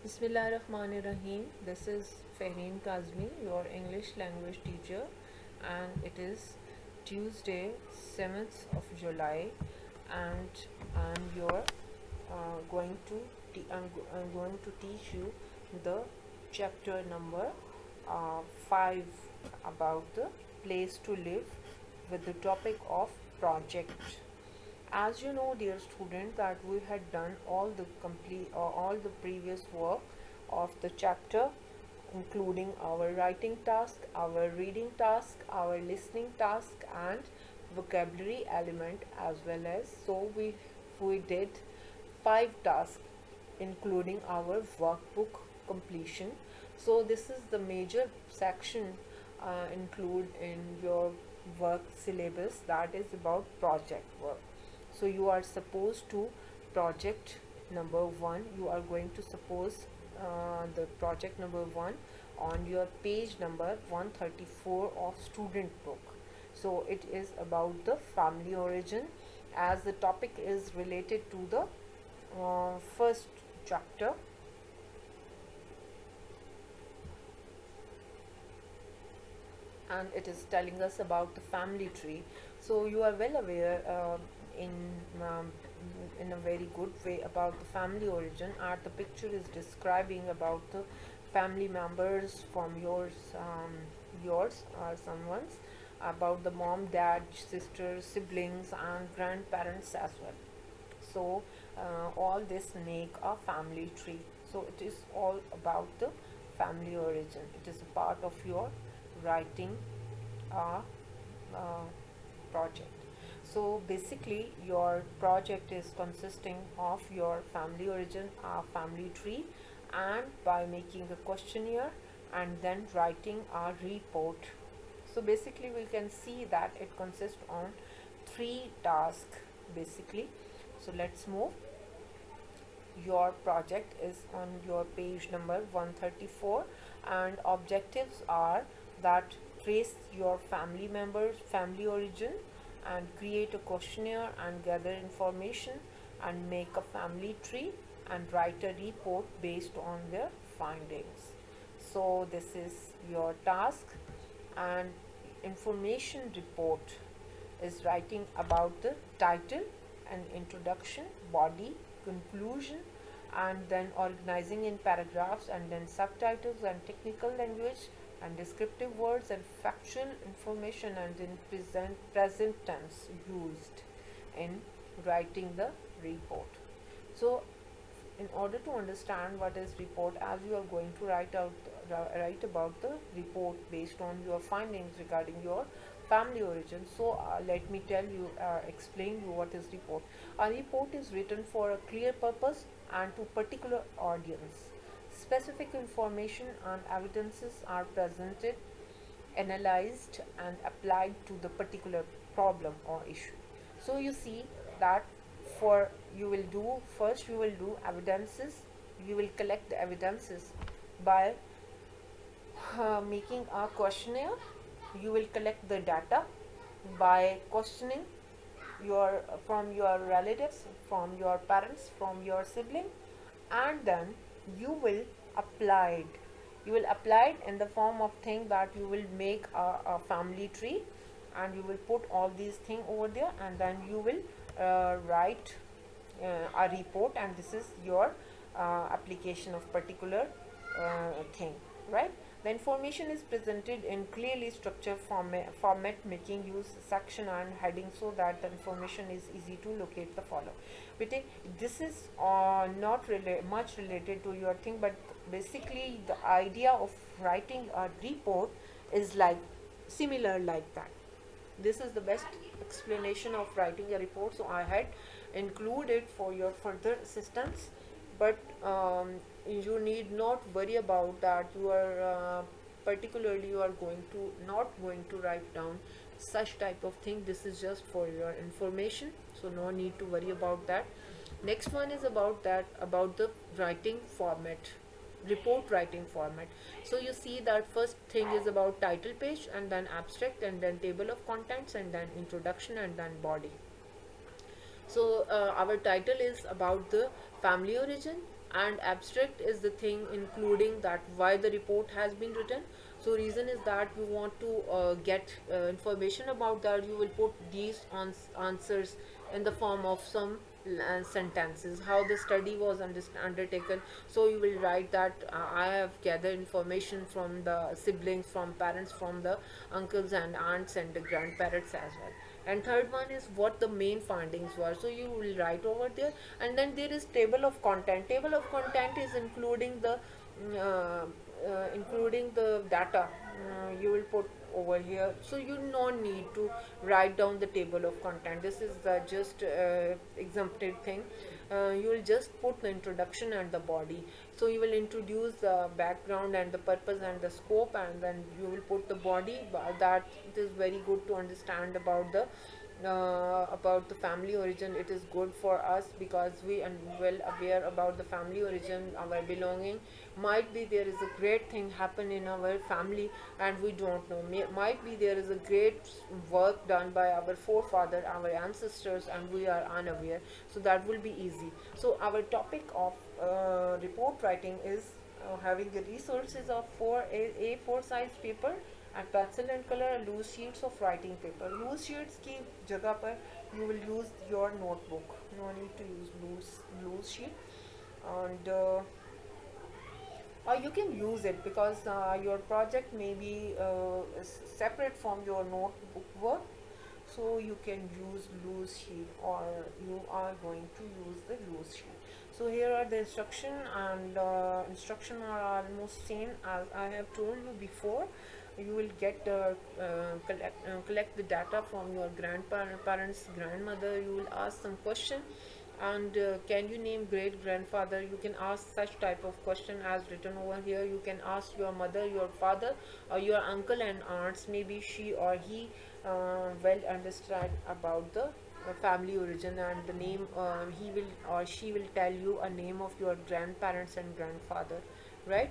Bismillahirrahmanirrahim. This is Fahreen Kazmi, your English language teacher, and it is Tuesday, 7th of July, and I'm going to teach you the chapter number 5 about the place to live with the topic of project. As you know, dear student, that we had done all the previous work of the chapter, including our writing task, our reading task, our listening task, and vocabulary element as well as. So we did 5 tasks, including our workbook completion. So this is the major section include in your work syllabus, that is about project work. So you are supposed to project number 1, you are going to suppose the project number 1 on your page number 134 of student book. So it is about the family origin, as the topic is related to the first chapter. And it is telling us about the family tree. So you are well aware in um, in a very good way about the family origin. Art the picture is describing about the family members from yours or someone's, about the mom, dad, sisters, siblings, and grandparents as well. So all this make a family tree. So it is all about the family origin. It is a part of your writing a project. So basically your project is consisting of your family origin, a family tree, and by making a questionnaire and then writing a report. So basically we can see that it consists on 3 tasks basically. So let's move. Your project is on your page number 134, and objectives are that trace your family members family origin and create a questionnaire and gather information and make a family tree and write a report based on their findings. So this is your task. And information report is writing about the title and introduction, body, conclusion, and then organizing in paragraphs and then subtitles and technical language and descriptive words and factual information, and in present tense used in writing the report. So in order to understand what is report, as you are going to write about the report based on your findings regarding your family origin. So let me explain you what is report. A report is written for a clear purpose and to particular audience. Specific information and evidences are presented, analyzed, and applied to the particular problem or issue. So you see that for you will do evidences. You will collect the evidences by making a questionnaire. You will collect the data by questioning from your relatives, from your parents, from your sibling, and then you will apply it. You will apply it in the form of thing that you will make a family tree, and you will put all these things over there, and then you will write a report, and this is your application of particular thing, right? The information is presented in clearly structured format, making use section and heading so that the information is easy to locate the follow. This is not really much related to your thing, but basically the idea of writing a report is like similar like that. This is the best explanation of writing a report, so I had included for your further assistance. But you need not worry about that. You are particularly you are going to not going to write down such type of thing. This is just for your information, so no need to worry about that. Next one is about the writing format, report writing format. So you see that first thing is about title page, and then abstract, and then table of contents, and then introduction, and then body. So our title is about the family origin, and abstract is the thing including that why the report has been written. So reason is that you want to get information about that, you will put these answers in the form of some sentences, how the study was undertaken. So you will write that I have gathered information from the siblings, from parents, from the uncles and aunts and the grandparents as well. And third one is what the main findings were, so you will write over there. And then there is table of content. Table of content is including the data you will put over here. So you no need to write down the table of content, this is the just exempted thing. You will just put the introduction and the body. So you will introduce the background and the purpose and the scope, and then you will put the body. That it is very good to understand about the family origin. It is good for us because we are well aware about the family origin, our belonging. Might be there is a great thing happen in our family and we don't know. Might be there is a great work done by our forefather, our ancestors, and we are unaware. So that will be easy. So our topic of report writing is having the resources of A4 size paper and pencil and color, loose sheets of writing paper. Loose sheets की जगह पर you will use your notebook. No need to use loose sheet. And or you can use it because your project may be separate from your notebook work. So you can use loose sheet, or you are going to use the loose sheet. So here are the instruction, and instruction are almost same as I have told you before. You will get collect the data from your grandparents, grandmother. You will ask some question, and can you name great grandfather. You can ask such type of question as written over here. You can ask your mother, your father, or your uncle and aunts. Maybe she or he well understand about the family origin, and the name he will or she will tell you a name of your grandparents and grandfather, right?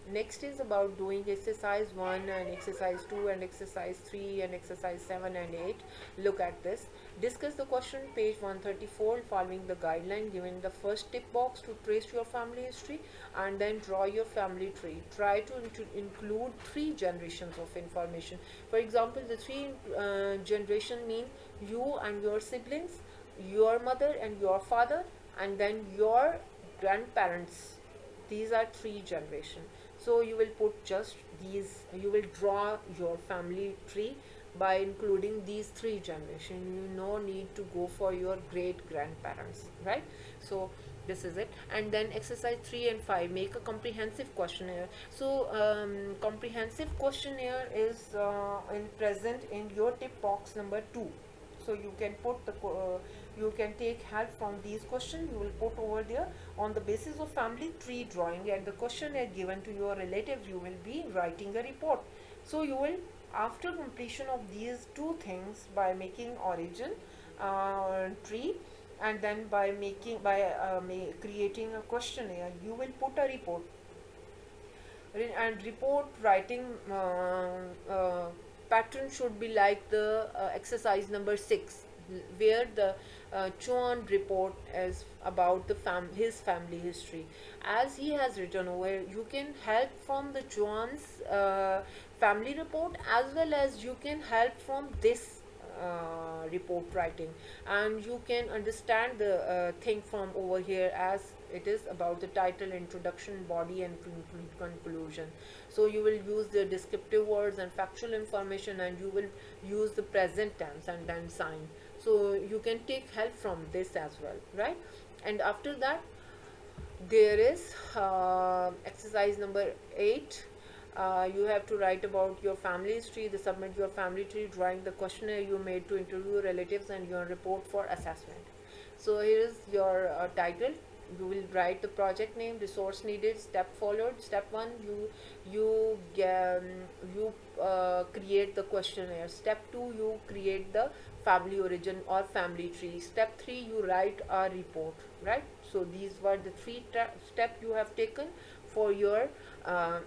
Next is about doing exercise 1 and exercise 2 and exercise 3 and exercise 7 and 8. Look at this. Discuss the question, page 134, following the guideline given the first tick box to trace your family history, and then draw your family tree. Try to include 3 generations of information. For example, the 3 generation mean you and your siblings, your mother and your father, and then your grandparents. These are 3 generations. So you will put just these, you will draw your family tree by including these 3 generations. You no need to go for your great grandparents, right? So this is it. And then exercise 3 and 5, make a comprehensive questionnaire. So comprehensive questionnaire is present in your tip box number 2. So you can put the you can take help from these questions. You will put over there on the basis of family tree drawing and the questionnaire given to your relatives. You will be writing a report. So you will, after completion of these 2 things, by making origin tree, and then by creating a questionnaire, you will put a report. And report writing pattern should be like the exercise number 6, where the Chuan report is about the his family history. As he has written over, you can help from the Chuan's family report, as well as you can help from this report writing, and you can understand the thing from over here, as it is about the title, introduction, body, and conclusion. So you will use the descriptive words and factual information, and you will use the present tense and then sign. So you can take help from this as well, right? And after that, there is exercise number 8. You have to write about your family history, submit your family tree, drawing the questionnaire you made to interview relatives, and your report for assessment. So here is your title. You will write the project name, resource needed, step followed. Step 1, you create the questionnaire. Step 2, you create the family origin or family tree. Step 3, you write a report, right? So these were the three steps you have taken for your uh,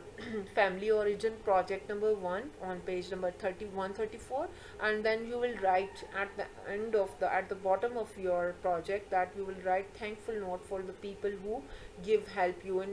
family origin project number 1 on page number 3134. And then you will write at the end of the at the bottom of your project that you will write thankful note for the people who give help you in